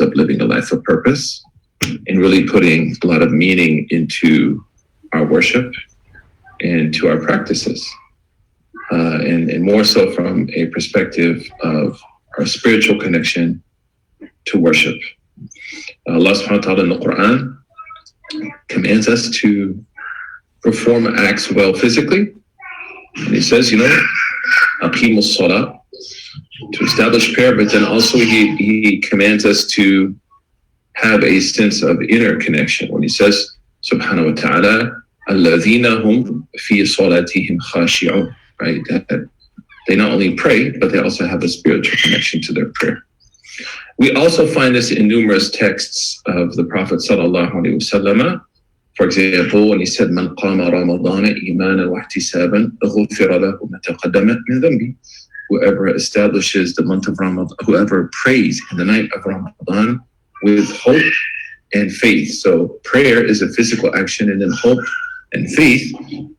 up living a life of purpose and really putting a lot of meaning into our worship and to our practices. And more so from a perspective of our spiritual connection to worship. Allah subhanahu wa ta'ala in the Quran commands us to perform acts well physically. And he says, aqimus salah, to establish prayer, but then also he commands us to have a sense of inner connection when he says, subhanahu wa ta'ala, alladhina hum fi salatihim khashi'un, right? That they not only pray, but they also have a spiritual connection to their prayer. We also find this in numerous texts of the Prophet sallallahu alaihi wasallam. For example, when he said, "Man qama Ramadana imanan wa ihtisaban, ghufira lahu ma taqaddama min dhanbi." Whoever establishes the month of Ramadan, whoever prays in the night of Ramadan with hope and faith. So prayer is a physical action, and then hope and faith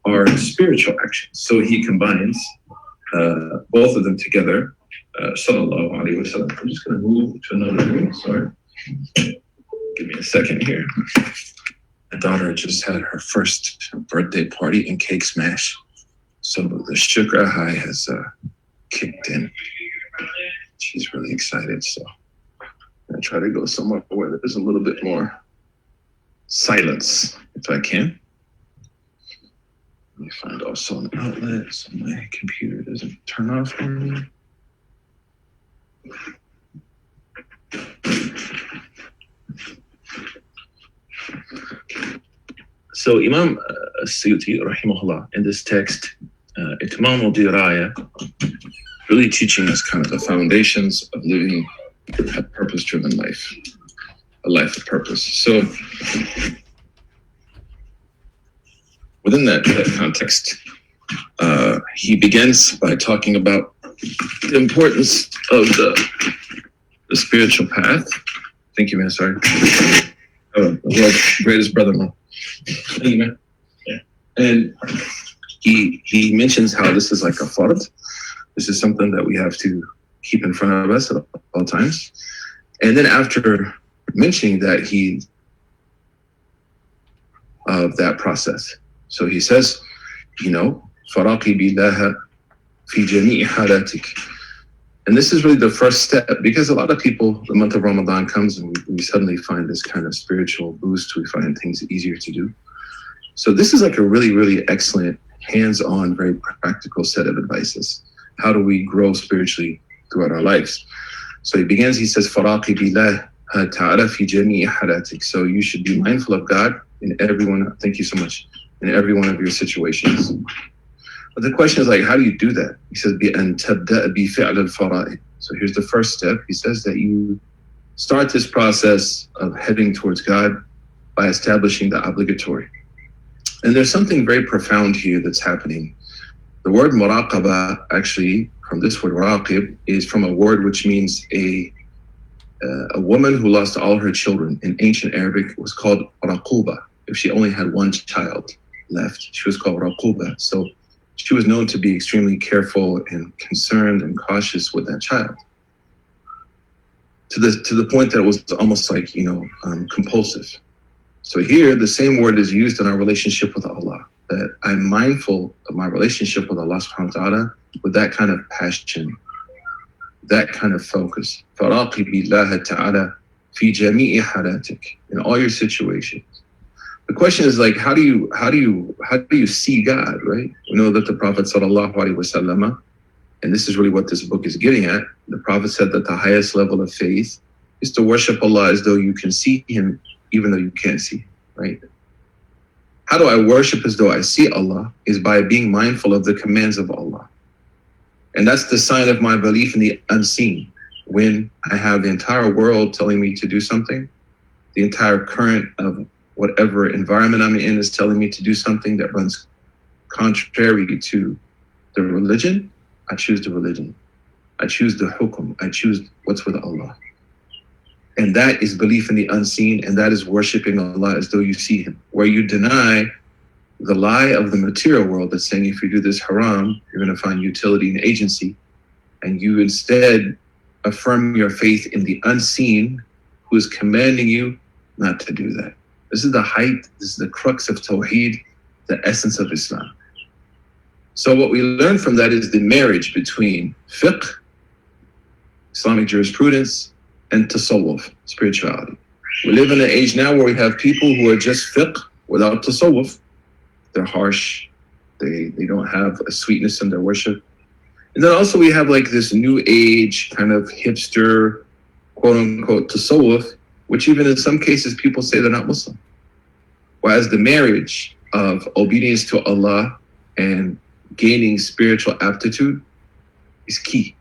are spiritual actions. So he combines both of them together. Sallallahu alaihi wasallam. I'm just going to move to another room. Sorry. Give me a second here. My daughter just had her first birthday party and cake smash. So the sugar high has kicked in. She's really excited. So I'm going to try to go somewhere where there's a little bit more silence, if I can. Let me find also an outlet so my computer doesn't turn off on me. So Imam Suyuti, rahimahullah, in this text, Itmam al-Diraya, really teaching us kind of the foundations of living a purpose-driven life, a life of purpose. So within that context, he begins by talking about the importance of the spiritual path. Thank you, man. Sorry. The world's greatest brother-in-law. Thank you, man. Yeah. And he mentions how this is like a fard. This is something that we have to keep in front of us at all times. And then after mentioning that, of that process. So he says, faraqi billaha fi jami'i halatik. And this is really the first step, because a lot of people, the month of Ramadan comes and we suddenly find this kind of spiritual boost. We find things easier to do. So this is like a really, really excellent, hands-on, very practical set of advices. How do we grow spiritually throughout our lives? So he begins, he says, "Faraqi billah ta'ala fi jami'i halatik." So you should be mindful of God in every one, thank you so much, in every one of your situations. But the question is, like, how do you do that? He says, بِأَن تَبْدَأَ بِفِعْلِ الْفَرَائِضِ. So here's the first step. He says that you start this process of heading towards God by establishing the obligatory. And there's something very profound here that's happening. The word muraqaba, actually, from this word raqib, is from a word which means a woman who lost all her children. In ancient Arabic, it was called raquba. If she only had one child left, she was called raquba. So she was known to be extremely careful and concerned and cautious with that child, to the point that it was almost like, compulsive. So here, the same word is used in our relationship with Allah, that I'm mindful of my relationship with Allah subhanahu wa ta'ala with that kind of passion, that kind of focus. فَرَاقِبِ اللَّهَ تَعَالَى فِي جَمِيعِ حَالَاتِكَ. In all your situations. The question is, like, how do you see God, right? We know that the Prophet sallallahu alaihi wasallam, and this is really what this book is getting at, the Prophet said that the highest level of faith is to worship Allah as though you can see Him, even though you can't see Him, right? How do I worship as though I see Allah? Is by being mindful of the commands of Allah. And that's the sign of my belief in the unseen. When I have the entire world telling me to do something, the entire current of whatever environment I'm in is telling me to do something that runs contrary to the religion, I choose the religion. I choose the hukum. I choose what's with Allah. And that is belief in the unseen, and that is worshiping Allah as though you see Him. Where you deny the lie of the material world that's saying if you do this haram, you're going to find utility and agency, and you instead affirm your faith in the unseen, who is commanding you not to do that. This is the height, this is the crux of Tawheed, the essence of Islam. So what we learn from that is the marriage between fiqh, Islamic jurisprudence, and tasawwuf, spirituality. We live in an age now where we have people who are just fiqh without tasawwuf. They're harsh. They don't have a sweetness in their worship. And then also we have like this new age kind of hipster, quote unquote, tasawwuf, which even in some cases people say they're not Muslim. Whereas the marriage of obedience to Allah and gaining spiritual aptitude is key.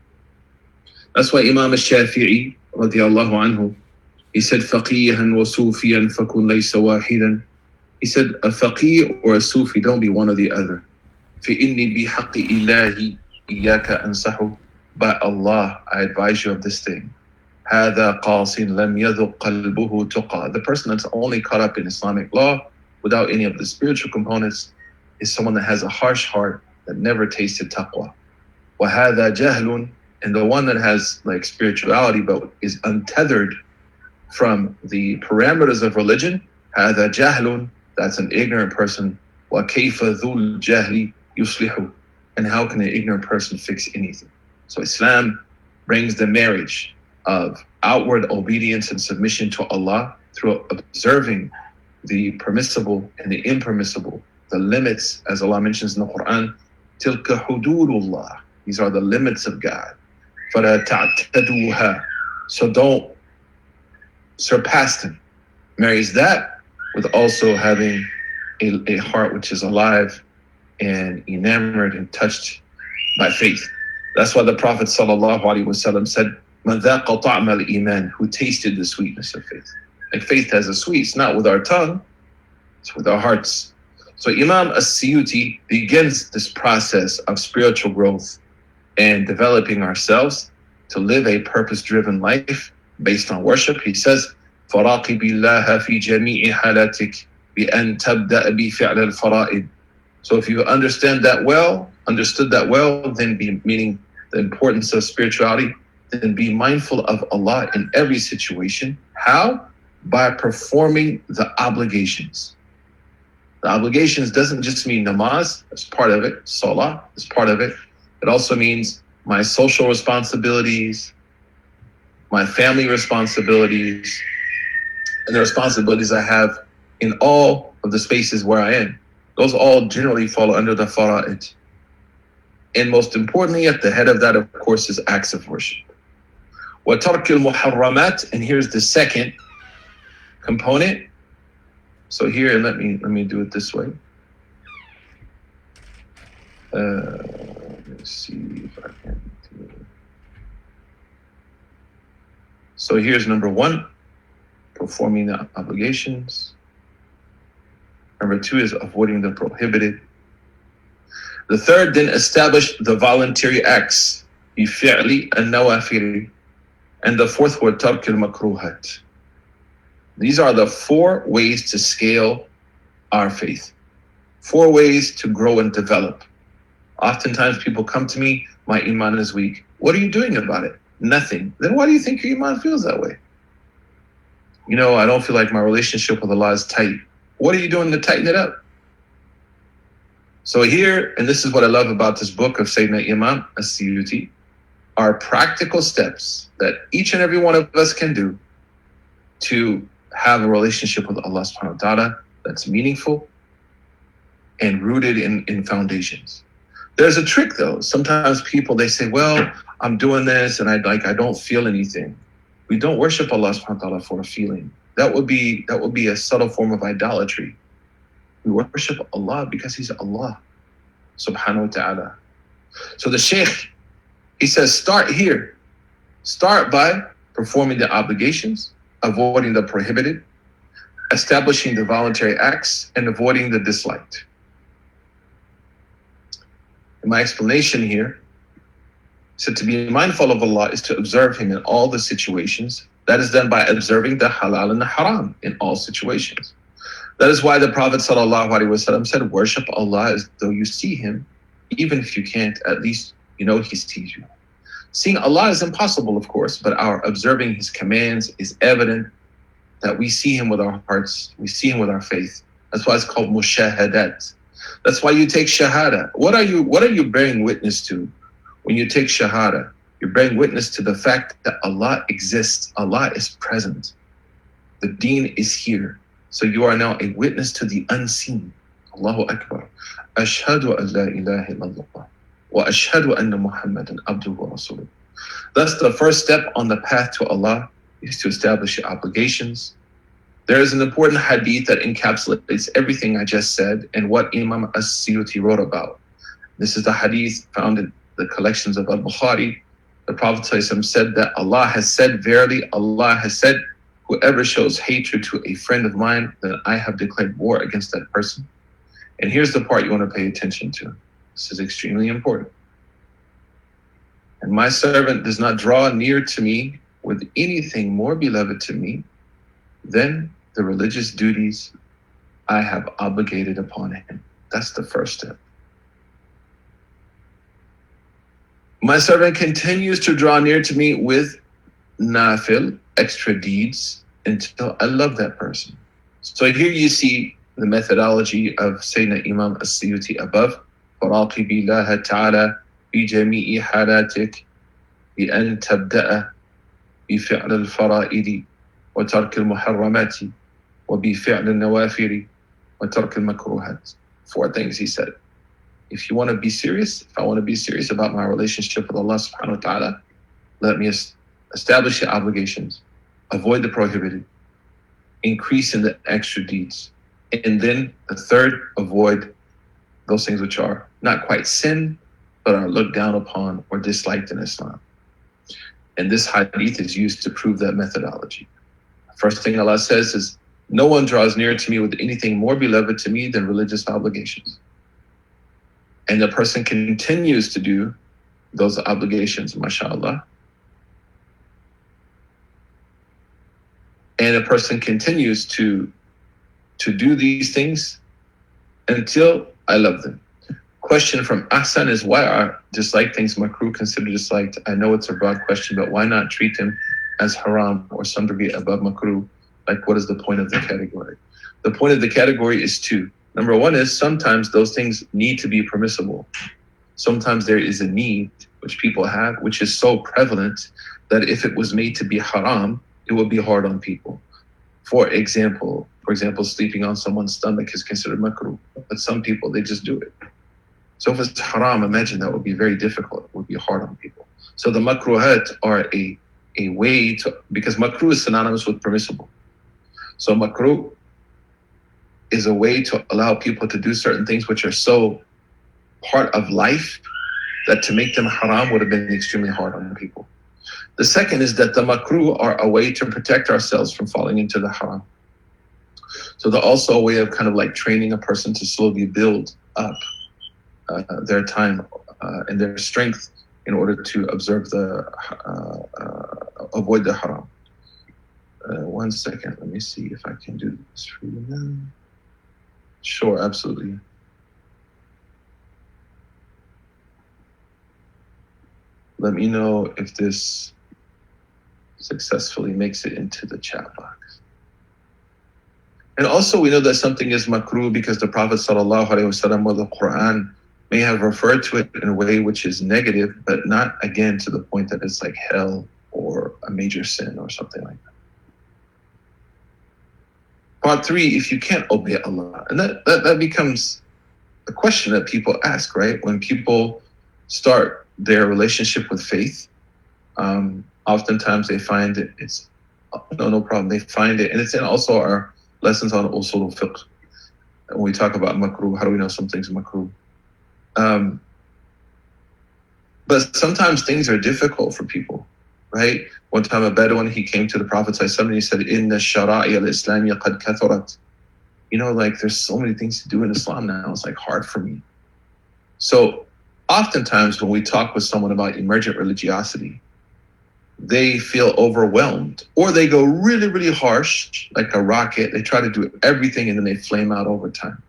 That's why Imam al-Shafi'i, radiyallahu anhu, he said, فَقِيهًا وَصُوفِيًا فَكُنْ لَيْسَ وَاحِدًا. He said, a faqih or a Sufi, don't be one or the other. فَإِنِّي بِحَقِّ إِلَّهِ إِيَّاكَ أَنْصَحُ. By Allah, I advise you of this thing. هَذَا قَاصٍ لَمْ يَذُقْ قَلْبُهُ تُقَى. The person that's only caught up in Islamic law without any of the spiritual components is someone that has a harsh heart that never tasted taqwa. وَهَذَا جَهْلٌ. And the one that has like spirituality but is untethered from the parameters of religion, هَذَا جَهْلٌ. That's an ignorant person. وَكَيْفَ ذُو الْجَهْلِ يُصْلِحُ. And how can an ignorant person fix anything? So Islam brings the marriage of outward obedience and submission to Allah through observing the permissible and the impermissible, the limits, as Allah mentions in the Quran, تِلْكَ حُدُودُ اللَّهِ. These are the limits of God. فَلَا تَعْتَدُوهَا. So don't surpass them. Marries that with also having a heart which is alive and enamored and touched by faith. That's why the Prophet ﷺ said, مَنْ ذَاقَ طَعْمَ الْإِيمَانِ. Who tasted the sweetness of faith. Like faith has a sweet, it's not with our tongue, it's with our hearts. So Imam As-Suyuti begins this process of spiritual growth and developing ourselves to live a purpose-driven life based on worship. He says, فَرَاقِبِ اللَّهَ فِي جَمِيعِ حَالَاتِكَ بِأَن تَبْدَأَ بِفِعْلِ الْفَرَائِضِ. So if you understood that well, then meaning the importance of spirituality, then be mindful of Allah in every situation. How? By performing the obligations. The obligations doesn't just mean namaz, that's part of it. Salah is part of it. It also means my social responsibilities, my family responsibilities, and the responsibilities I have in all of the spaces where I am. Those all generally fall under the fara'id. And most importantly, at the head of that, of course, is acts of worship. وَتَرْكِ الْمُحَرَّمَاتِ. And here's the second component. So here, let me do it this way. Let's see if I can do it. So here's number one, performing the obligations. Number two is avoiding the prohibited. The third, then establish the voluntary acts, بِفِعْلِ النَّوَافِلِ. And the fourth were تَرْكِ الْمَكْرُوهَاتِ. These are the four ways to scale our faith. 4 ways to grow and develop. Oftentimes people come to me, my iman is weak. What are you doing about it? Nothing. Then why do you think your iman feels that way? You know, I don't feel like my relationship with Allah is tight. What are you doing to tighten it up? So here, and this is what I love about this book of Sayyidina Imam As-Suyuti, are practical steps that each and every one of us can do to have a relationship with Allah subhanahu wa ta'ala that's meaningful and rooted in foundations. There's a trick though. Sometimes people, they say, well, I'm doing this and I don't feel anything. We don't worship Allah subhanahu wa ta'ala for a feeling. That would be a subtle form of idolatry. We worship Allah because He's Allah subhanahu wa ta'ala. So the Shaykh, he says, start here. Start by performing the obligations, avoiding the prohibited, establishing the voluntary acts, and avoiding the disliked. In my explanation here, so to be mindful of Allah is to observe Him in all the situations. That is done by observing the halal and the haram in all situations. That is why the Prophet ﷺ said, worship Allah as though you see Him. Even if you can't, at least you know He sees you. Seeing Allah is impossible, of course, but our observing His commands is evident that we see him with our hearts, we see him with our faith. That's why it's called mushahadat. That's why you take shahada. What are you bearing witness to when you take shahada? You're bearing witness to the fact that Allah exists. Allah is present. The deen is here. So you are now a witness to the unseen. Allahu Akbar. Ashhadu an la ilaha illallah wa ashhadu anna Muhammadan abduhu wa rasuluh. Thus, the first step on the path to Allah is to establish your obligations. There is an important hadith that encapsulates everything I just said and what Imam As-Suyuti wrote about. This is the hadith found in the collections of Al-Bukhari. The Prophet ﷺ said that Allah has said, verily Allah has said, whoever shows hatred to a friend of mine, then I have declared war against that person. And here's the part you want to pay attention to. This is extremely important. And my servant does not draw near to me with anything more beloved to me than the religious duties I have obligated upon him. That's the first step. My servant continues to draw near to me with nafil, extra deeds, until I love that person. So here you see the methodology of Sayyidina Imam As-Suyuti above. فَرَاقِبِ اللَّهَ تَعَالَى فِي جَمِيعِ حَالَاتِكَ بِأَن تَبْدَأَ بِفِعْلِ الْفَرَائِضِ وَتَرْكِ الْمُحَرَّمَاتِ وَبِفِعْلِ النَّوَافِلِ وَتَرْكِ الْمَكْرُوهَاتِ. 4 things he said. If you want to be serious, if I want to be serious about my relationship with Allah subhanahu wa ta'ala, let me establish the obligations, avoid the prohibited, increase in the extra deeds. And then the third, avoid those things which are not quite sin, but are looked down upon or disliked in Islam. And this hadith is used to prove that methodology. First thing Allah says is, no one draws near to me with anything more beloved to me than religious obligations. And the person continues to do those obligations, mashallah. And a person continues to do these things until I love them. Question from Ahsan is, why are disliked things makruh considered disliked? I know it's a broad question, but why not treat them as haram or some degree above makruh? Like, what is the point of the category? The point of the category is 2. Number 1 is sometimes those things need to be permissible. Sometimes there is a need which people have, which is so prevalent that if it was made to be haram, it would be hard on people. For example, sleeping on someone's stomach is considered makruh, but some people, they just do it. So if it's haram, imagine that would be very difficult. It would be hard on people. So the makruhat are a way to, because makruh is synonymous with permissible. So makruh is a way to allow people to do certain things which are so part of life that to make them haram would have been extremely hard on people. The second is that the makruh are a way to protect ourselves from falling into the haram. So they're also a way of kind of like training a person to slowly build up their time and their strength in order to observe avoid the haram. 1 second, let me see if I can do this for you now. Sure, absolutely. Let me know if this successfully makes it into the chat box. And also we know that something is makruh because the Prophet ﷺ or the Quran may have referred to it in a way which is negative, but not again to the point that it's like hell or a major sin or something like that. Part 3, if you can't obey Allah, and that becomes a question that people ask, right? When people start their relationship with faith, oftentimes they find it's no problem. They find it, and it's in also our lessons on usul al-fiqh. When we talk about makruh, how do we know something's makruh? But sometimes things are difficult for people, right? One time a Bedouin, he came to the Prophet and he said, Inna shara'i al-Islamiyya qad kathurat. You know, like there's so many things to do in Islam now, it's like hard for me. So oftentimes when we talk with someone about emergent religiosity, they feel overwhelmed, or they go really, really harsh, like a rocket. They try to do everything and then they flame out over time.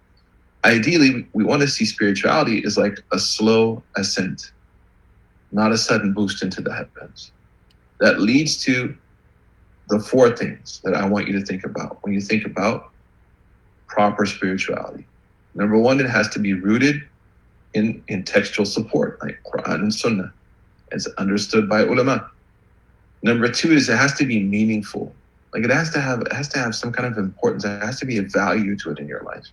Ideally, we want to see spirituality as like a slow ascent, not a sudden boost into the heavens. That leads to the 4 things that I want you to think about when you think about proper spirituality. Number 1, it has to be rooted in textual support, like Quran and Sunnah, as understood by ulama. Number 2 is it has to be meaningful. Like it has to have some kind of importance. There has to be a value to it in your life.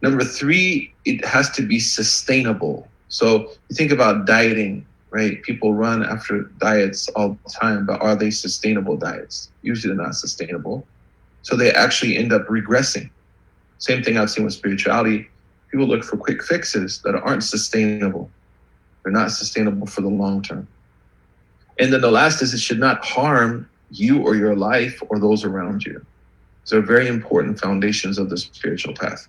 Number 3, it has to be sustainable. So you think about dieting, right? People run after diets all the time, but are they sustainable diets? Usually they're not sustainable. So they actually end up regressing. Same thing I've seen with spirituality. People look for quick fixes that aren't sustainable. They're not sustainable for the long term. And then the last is it should not harm you or your life or those around you. These are very important foundations of the spiritual path.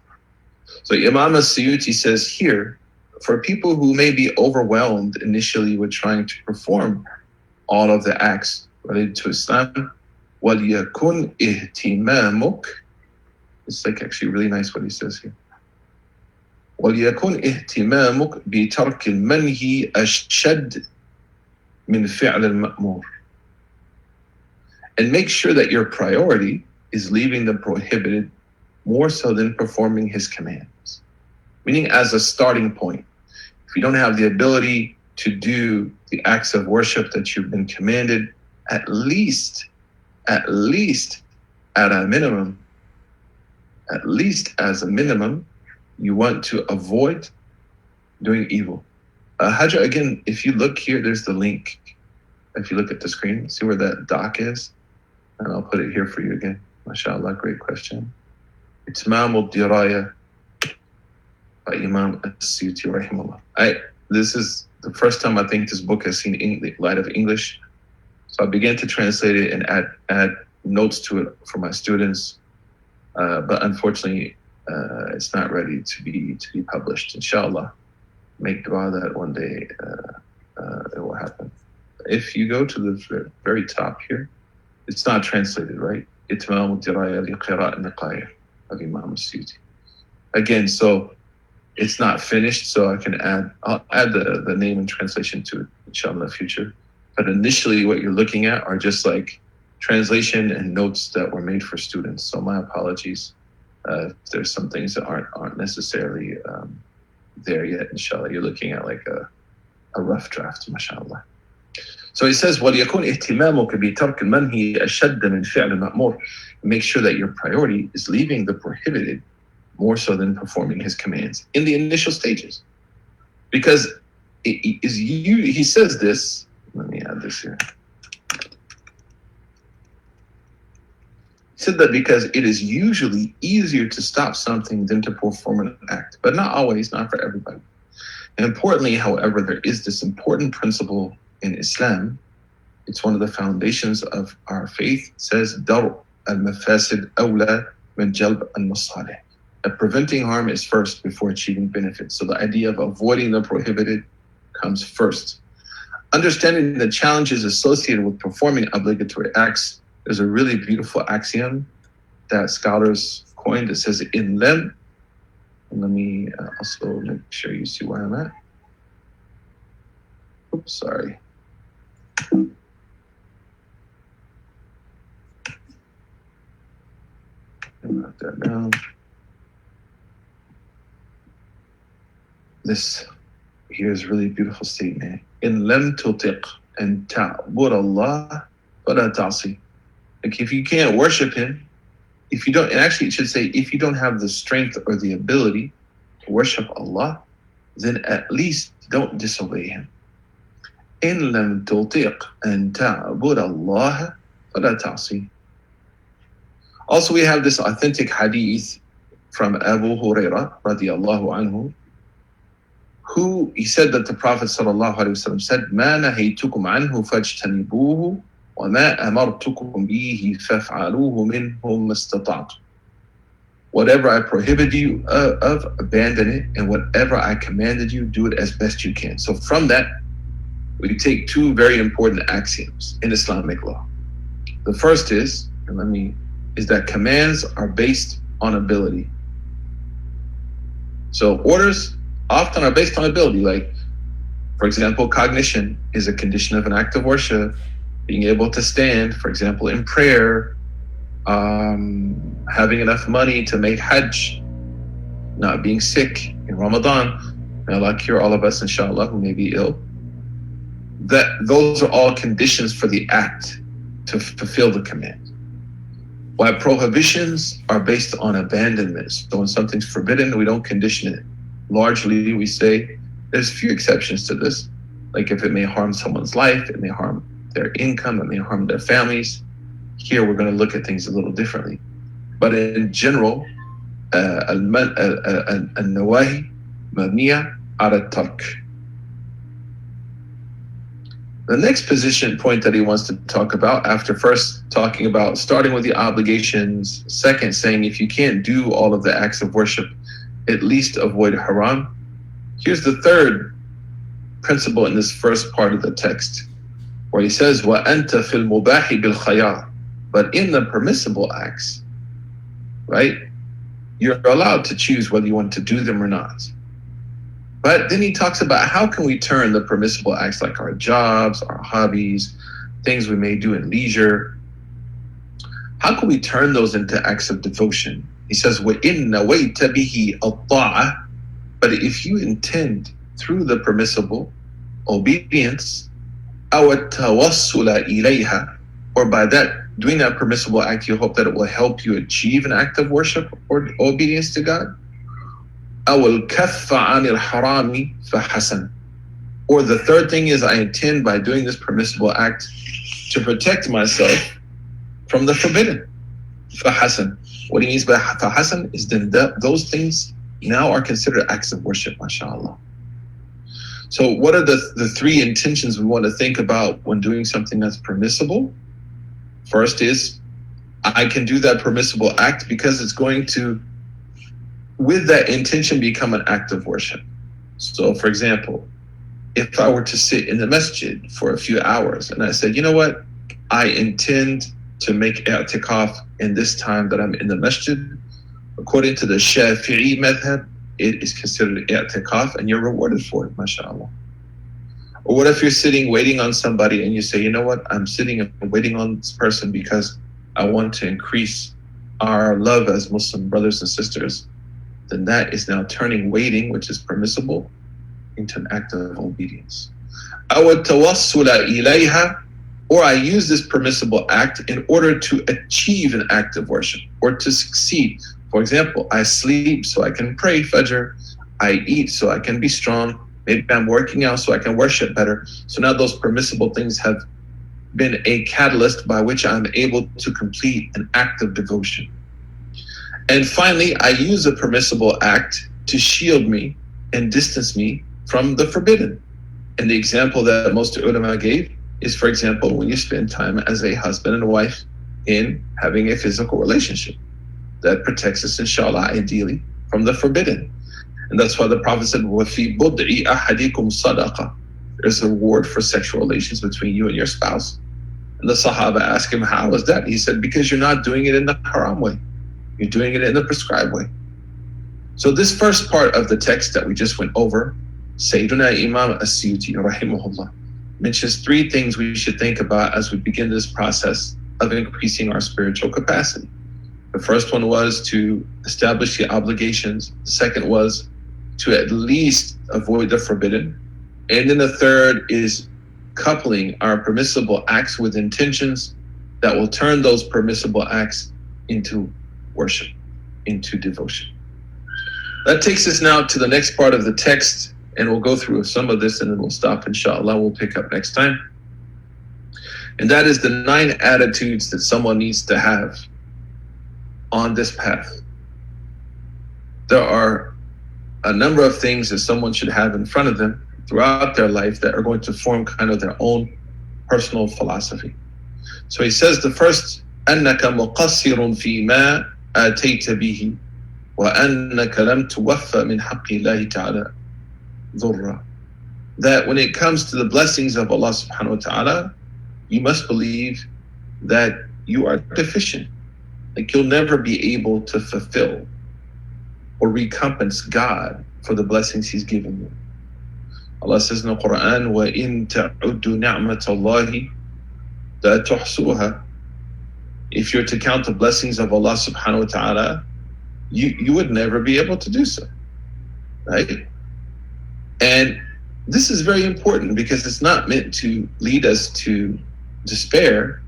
So Imam as-Suyuti says here, for people who may be overwhelmed initially with trying to perform all of the acts related to Islam, وَلْيَكُنْ إِهْتِمَامُكَ. It's like actually really nice what he says here. وَلْيَكُنْ إِهْتِمَامُكَ بِتَرْكِ الْمَنْهِ أَشَدْ مِنْ فِعْلِ الْمَأْمُورِ. And make sure that your priority is leaving the prohibited more so than performing his commands. Meaning as a starting point, if you don't have the ability to do the acts of worship that you've been commanded, at least at a minimum, you want to avoid doing evil. Hajj, again, if you look here, there's the link. If you look at the screen, see where that doc is? And I'll put it here for you again. MashaAllah, great question. Itmam al-Diraya by Imam as-Suyuti rahimahullah. This is the first time I think this book has seen light of English. So I began to translate it and add notes to it for my students. But unfortunately, it's not ready to be published. Inshallah, make dua that one day it will happen. If you go to the very top here, it's not translated, right? Itmam al-Diraya li-Qira'a Niqaya of Imam as-Suyuti. Again, so it's not finished, so I'll add the name and translation to it, inshallah, in the future. But initially what you're looking at are just like translation and notes that were made for students. So my apologies. There's some things that aren't necessarily there yet, inshallah. You're looking at like a rough draft, mashallah. So he says, وَلْيَكُنْ إِهْتِمَامُكَ بِتَرْكِ الْمَنْهِ أَشَدَّ مِنْ فِعْلِ الْمَأْمُورِ. Make sure that your priority is leaving the prohibited more so than performing his commands in the initial stages. Because he says this, let me add this here. He said that because it is usually easier to stop something than to perform an act, but not always, not for everybody. And importantly, however, there is this important principle in Islam. It's one of the foundations of our faith. It says, Dar al-mafasid awla min jalb al-masalih. That preventing harm is first before achieving benefits. So the idea of avoiding the prohibited comes first. Understanding the challenges associated with performing obligatory acts, there's a really beautiful axiom that scholars coined that says, in lem, and let me also make sure you see where I'm at. Oops, sorry. Write that down. This here is really beautiful statement. In lam tutiq and ta'bud Allah fala ta'si. Like if you can't worship him, if you don't, and actually it should say, if you don't have the strength or the ability to worship Allah, then at least don't disobey him. In lam tutiq and ta'bud Allah fala ta'si. Also, we have this authentic hadith from Abu Hurairah radiyallahu anhu, who he said that the Prophet sallallahu alaihi wasallam said, "Ma nahaytukum anhu fajtanibuhu, wa ma amartukum bihi faf'aluhu minhum mastata'tum." Whatever I prohibited you of, abandon it, and whatever I commanded you, do it as best you can. So from that, we take two very important axioms in Islamic law. The first is, is that commands are based on ability. So orders often are based on ability. Like, for example, cognition is a condition of an act of worship. being able to stand, for example, in prayer, having enough money to make Hajj, not being sick in Ramadan. May Allah cure all of us, inshallah, who may be ill. That those are all conditions for the act to fulfill the command. While prohibitions are based on abandonment. So when something's forbidden, we don't condition it. Largely, we say there's few exceptions to this. Like if it may harm someone's life, it may harm their income, it may harm their families. Here, we're going to look at things a little differently. But in general, النواهي مبنية على الترك. The next point that he wants to talk about, after first talking about starting with the obligations, second saying if you can't do all of the acts of worship, at least avoid haram. Here's the third principle in this first part of the text, where he says, وَأَنْتَ فِي الْمُبَاحِ بِالْخَيَارِ. But in the permissible acts, right, you're allowed to choose whether you want to do them or not. But then he talks about how can we turn the permissible acts like our jobs, our hobbies, things we may do in leisure. How can we turn those into acts of devotion? He says, وَإِنَّ وَيْتَ بِهِ الطَّاعَةِ. But if you intend through the permissible obedience, أَوَ التَّوَصُّلَ إِلَيْهَا, or by that, doing that permissible act, you hope that it will help you achieve an act of worship or obedience to God. أَوَ الْكَفَّ عَنِ الْحَرَامِ فَحَسَنٌ. Or the third thing is I intend by doing this permissible act to protect myself from the forbidden. فَحَسَنٌ. What he means by فَحَسَنٌ is then those things now are considered acts of worship, mashallah. So what are the three intentions we want to think about when doing something that's permissible? First is, I can do that permissible act because it's going to, with that intention, become an act of worship. So for example, if I were to sit in the masjid for a few hours and I said, you know what, I intend to make i'tikaf in this time that I'm in the masjid, according to the Shafi'i madhab, it is considered i'tikaf and you're rewarded for it, mashallah. Or what if you're sitting waiting on somebody and you say, you know what, I'm sitting and waiting on this person because I want to increase our love as Muslim brothers and sisters, then that is now turning waiting, which is permissible, into an act of obedience. أَوَ التَّوَصُّلَ إِلَيْهَا, or I use this permissible act in order to achieve an act of worship or to succeed. For example, I sleep so I can pray Fajr, I eat so I can be strong, maybe I'm working out so I can worship better. So now those permissible things have been a catalyst by which I'm able to complete an act of devotion. And finally, I use a permissible act to shield me and distance me from the forbidden. And the example that most ulama gave is, for example, when you spend time as a husband and wife in having a physical relationship. That protects us, inshallah, ideally, from the forbidden. And that's why the Prophet said, وَفِي بُضْعِ أَحَدِكُمْ صَدَقَةٌ. There's a reward for sexual relations between you and your spouse. And the Sahaba asked him, how is that? He said, because you're not doing it in the haram way. You're doing it in the prescribed way. So this first part of the text that we just went over, Sayyiduna Imam As-Suyuti, rahimahullah, mentions three things we should think about as we begin this process of increasing our spiritual capacity. The first one was to establish the obligations. The second was to at least avoid the forbidden. And then the third is coupling our permissible acts with intentions that will turn those permissible acts into worship, into devotion. That takes us now to the next part of the text, and we'll go through some of this and then we'll stop, inshallah. We'll pick up next time. And that is the 9 attitudes that someone needs to have on this path. There are a number of things that someone should have in front of them throughout their life that are going to form kind of their own personal philosophy. So he says the first, أَنَّكَ مُقَصِّرٌ فِي مَا آتَيْتَ بِهِ وَأَنَّكَ لَمْ تُوَفَّ مِنْ حَقِّ اللَّهِ تَعَالَى ذُرًّا. That when it comes to the blessings of Allah subhanahu wa ta'ala, you must believe that you are deficient. Like you'll never be able to fulfill or recompense God for the blessings He's given you. Allah says in the Quran, وَإِن تَعُدُّ نِعْمَةَ اللَّهِ. لا تحصوها. If you're to count the blessings of Allah subhanahu wa ta'ala, you would never be able to do so, right? And this is very important because it's not meant to lead us to despair.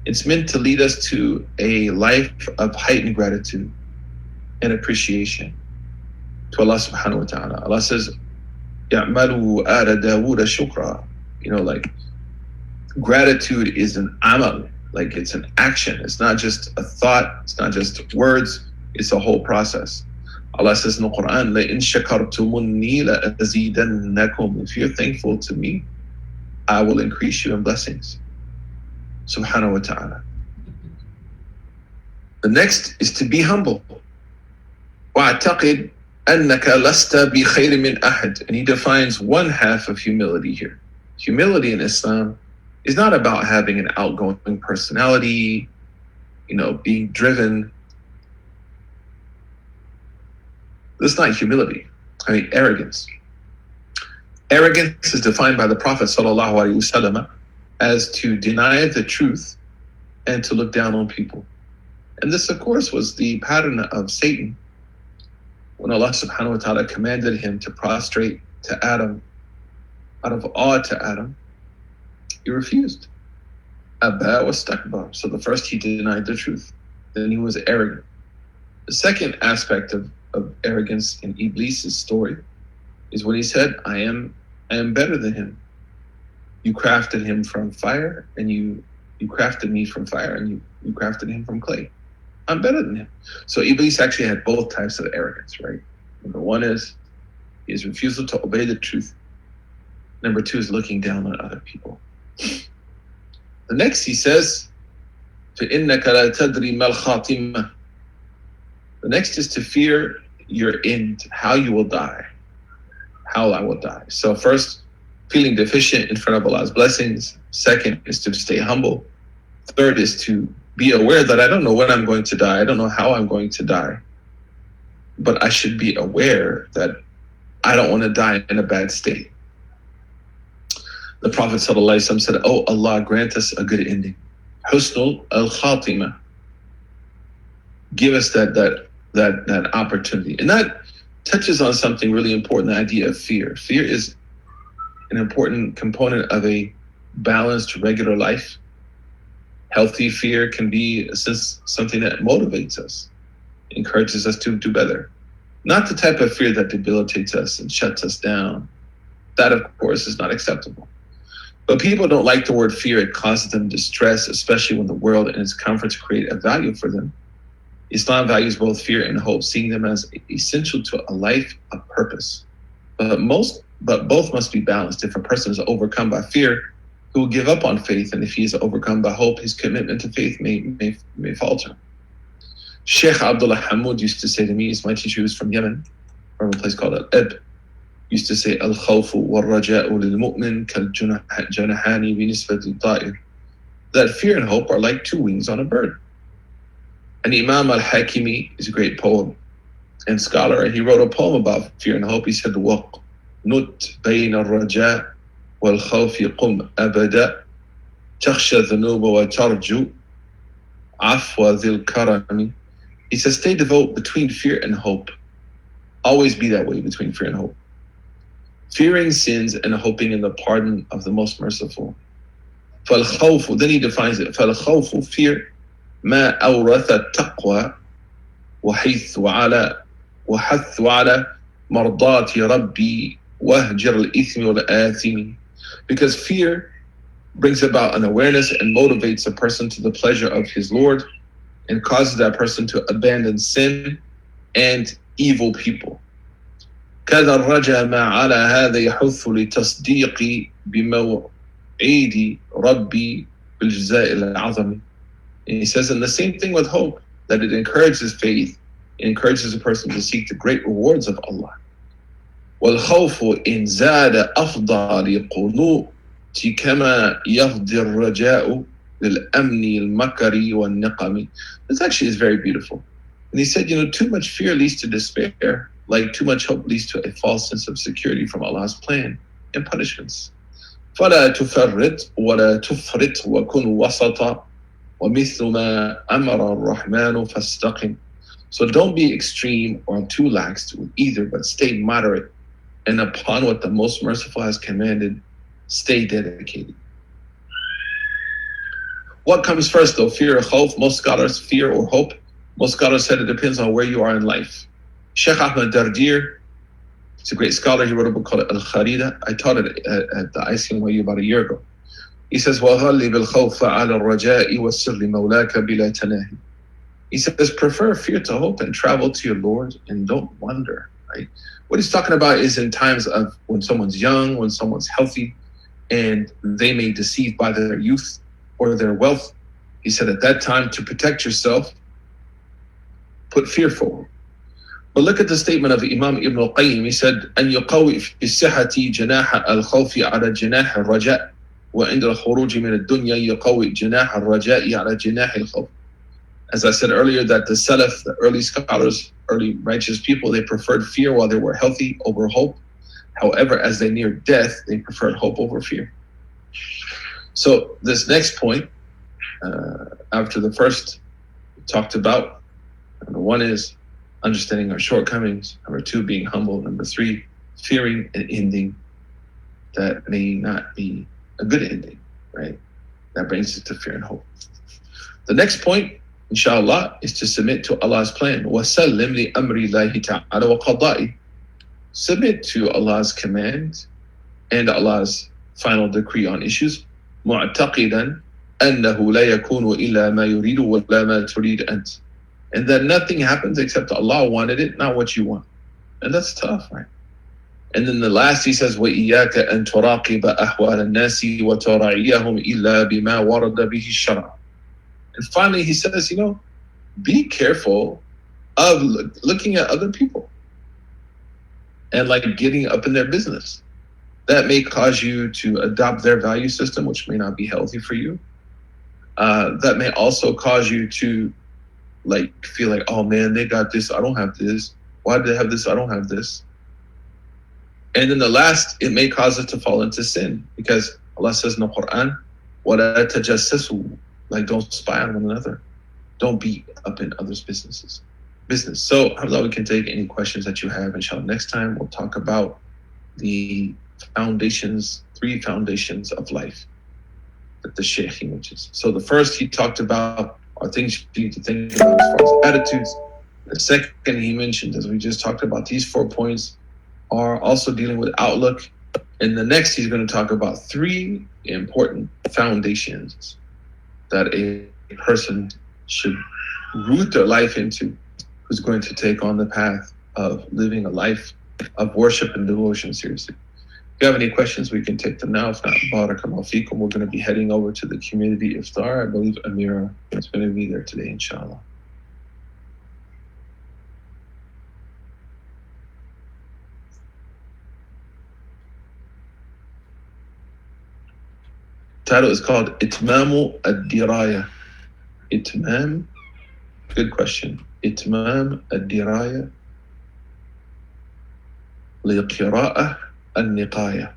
It's meant to lead us to a life of heightened gratitude and appreciation to Allah subhanahu wa ta'ala. Allah says, يَعْمَلُوا آلَ دَاوُودَ شُكْرًا. Like gratitude is an amal, like it's an action. It's not just a thought, it's not just words, it's a whole process. Allah says in the Quran, لَإِن شَكَرْتُمُنِّي لَأَزِيدَنَّكُمْ. If you're thankful to me, I will increase you in blessings. Subhanahu wa ta'ala. The next is to be humble. وَاعْتَقِدْ أَنَّكَ لَسْتَ بِخَيْرٍ مِّنْ أَحَدٍ. And he defines one half of humility here. Humility in Islam is not about having an outgoing personality, being driven. That's not humility. Arrogance. Arrogance is defined by the Prophet sallallahu alaihi wasallam as to deny the truth and to look down on people. And this, of course, was the pattern of Satan. When Allah subhanahu wa ta'ala commanded him to prostrate to Adam, out of awe to Adam, he refused. Abba wastakbar. So the first he denied the truth. Then he was arrogant. The second aspect of arrogance in Iblis' story is when he said, I am better than him. You crafted him from fire, and you crafted me from fire, and you crafted him from clay. I'm better than him. So Iblis actually had both types of arrogance, right? Number one is his refusal to obey the truth. Number two is looking down on other people. The next he says, فَإِنَّكَ لَا تَدْرِي مَا الْخَاتِمَةِ. The next is to fear your end, how you will die, how I will die. So first, feeling deficient in front of Allah's blessings. Second is to stay humble. Third is to be aware that I don't know when I'm going to die. I don't know how I'm going to die. But I should be aware that I don't want to die in a bad state. The Prophet ﷺ said, oh Allah, grant us a good ending. Husnul al-Khatima. Give us that opportunity. And that touches on something really important, the idea of fear. Fear is an important component of a balanced, regular life. Healthy fear can be something that motivates us, encourages us to do better. Not the type of fear that debilitates us and shuts us down. That, of course, is not acceptable. But people don't like the word fear. It causes them distress, especially when the world and its comforts create a value for them. Islam values both fear and hope, seeing them as essential to a life of purpose. But both must be balanced. If a person is overcome by fear, he will give up on faith, and if he is overcome by hope, his commitment to faith may falter. Sheikh Abdullah Hamoud used to say to me, he's my teacher, who's from Yemen, from a place called Al-Ib, used to say, Al-khawfu wal-raja'u lil-mu'min kal-janahani bi-nisbati al-ta'ir. That fear and hope are like two wings on a bird. And Imam al-Hakimi is a great poet and scholar, and he wrote a poem about fear and hope. He said, وَقْنُتْ بَيْنَ الرَّجَاءِ وَالْخَوْفِ قُمْ أَبَدًا تَخْشَى الذُّنُوبَ وَتَرْجُو عَفْوَ ذِي الْكَرَمِ. He says, stay devout between fear and hope. Always be that way between fear and hope. Fearing sins and hoping in the pardon of the most merciful. فَالْخَوْفُ, then he defines it. فَالْخَوْفُ, fear, ما أورث التقوى وحث على مرضات ربي وهجر الإثم والآثم. Because fear brings about an awareness and motivates a person to the pleasure of his Lord and causes that person to abandon sin and evil people. كذا الرجاء ما على هذا يحث لتصديق بموعد ربي بالجزاء العظم. And he says, and the same thing with hope, that it encourages faith, it encourages a person to seek the great rewards of Allah. وَالْخَوْفُ إِنْ زَادَ أَفْضَى لِقُنُوتِ كَمَا يَفْضِي الرَّجَاءُ لِلْأَمْنِ الْمَكَرِ وَالنِّقَمِ. This actually is very beautiful. And he said, too much fear leads to despair, like too much hope leads to a false sense of security from Allah's plan and punishments. فلا تفرط ولا تفرط وكن وسطا ومثل ما أمر الرحمن فاستقم. So don't be extreme or too lax with either, but stay moderate. And upon what the most merciful has commanded, stay dedicated. What comes first though, fear or hope? Most scholars, fear or hope. Most scholars said it depends on where you are in life. Sheikh Ahmed Dardir, he's a great scholar. He wrote a book called Al-Kharida. I taught it at the ICNYU about a year ago. He says, وَغَلِّبِ الْخَوْفَ عَلَى الرَّجَاءِ وَالسِّرِّ مَوْلَاكَ بِلَا تَنَاهِ. He says, prefer fear to hope and travel to your Lord and don't wonder, right? What he's talking about is in times of when someone's young, when someone's healthy, and they may deceive by their youth or their wealth. He said at that time, to protect yourself, put fear forward. But look at the statement of Imam Ibn al-Qayyim. He said, أن يقوي في الصحة جناح الخوف على جناح الرجاء وعند الخروج من الدنيا يقوي جناح الرجاء على جناح الخوف. As I said earlier, that the Salaf, the early scholars, early righteous people, they preferred fear while they were healthy over hope. However, as they neared death, they preferred hope over fear. So this next point, after the first talked about, number one is understanding our shortcomings. Number two, being humble. Number three, fearing an ending that may not be a good ending, right? That brings us to fear and hope. The next point, inshallah, is to submit to Allah's plan. وَسَلِّمْ لِأَمْرِ اللَّهِ تَعَالَى وَقَضَائِهِ. Submit to Allah's command and Allah's final decree on issues. مُعْتَقِدًا أَنَّهُ لَا يَكُونُ إِلَّا مَا يُرِيدُ وَلَا مَا تُرِيدُ أَنْتَ. And that nothing happens except Allah wanted it, not what you want. And that's tough, right? And then the last, he says, وَإِيَّاكَ أَن تُرَاقِبَ أَحْوَالَ النَّاسِ وَتُرَعِيَّهُمْ إِلَّا بِمَا وَرَدَ بِهِ الشَّرْعُ. And finally, he says, be careful of looking at other people and like getting up in their business. That may cause you to adopt their value system, which may not be healthy for you. That may also cause you to like feel like, oh man, they got this, I don't have this. Why do they have this? I don't have this. And then the last, it may cause us to fall into sin because Allah says in the Quran, وَلَا تَجَسَّسُوا, like don't spy on one another. Don't be up in others' business. So alhamdulillah, we can take any questions that you have. Inshallah, next time we'll talk about the foundations, 3 foundations of life that the Shaykh mentions. So the first he talked about are things you need to think about as far as attitudes. The second he mentioned, as we just talked about, these 4 points are also dealing with outlook. And the next he's going to talk about 3 important foundations that a person should root their life into, who's going to take on the path of living a life of worship and devotion seriously. If you have any questions, we can take them now. If not, barakallahu feekum. We're going to be heading over to the community iftar. I believe Amira is going to be there today, inshallah. Title is called Itmamu ad-Diraya. Itmam, good question. Itmam ad-Diraya liqira'ah al-Niqaya.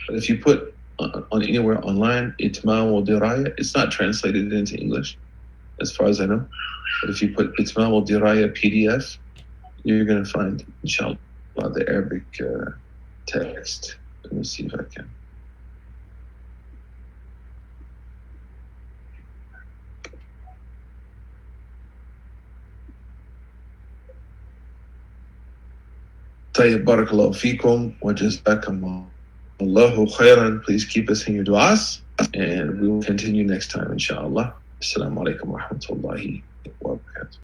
But if you put on anywhere online, Itmam al-Diraya, it's not translated into English, as far as I know. But if you put Itmam al-Diraya PDF, you're going to find, inshallah, the Arabic text. Let me see if I can. طيب بارك الله فيكم وجزاكم الله خيرا. Please keep us in your du'as and we will continue next time inshallah. Assalamu alaikum wa rahmatullahi wa barakatuh.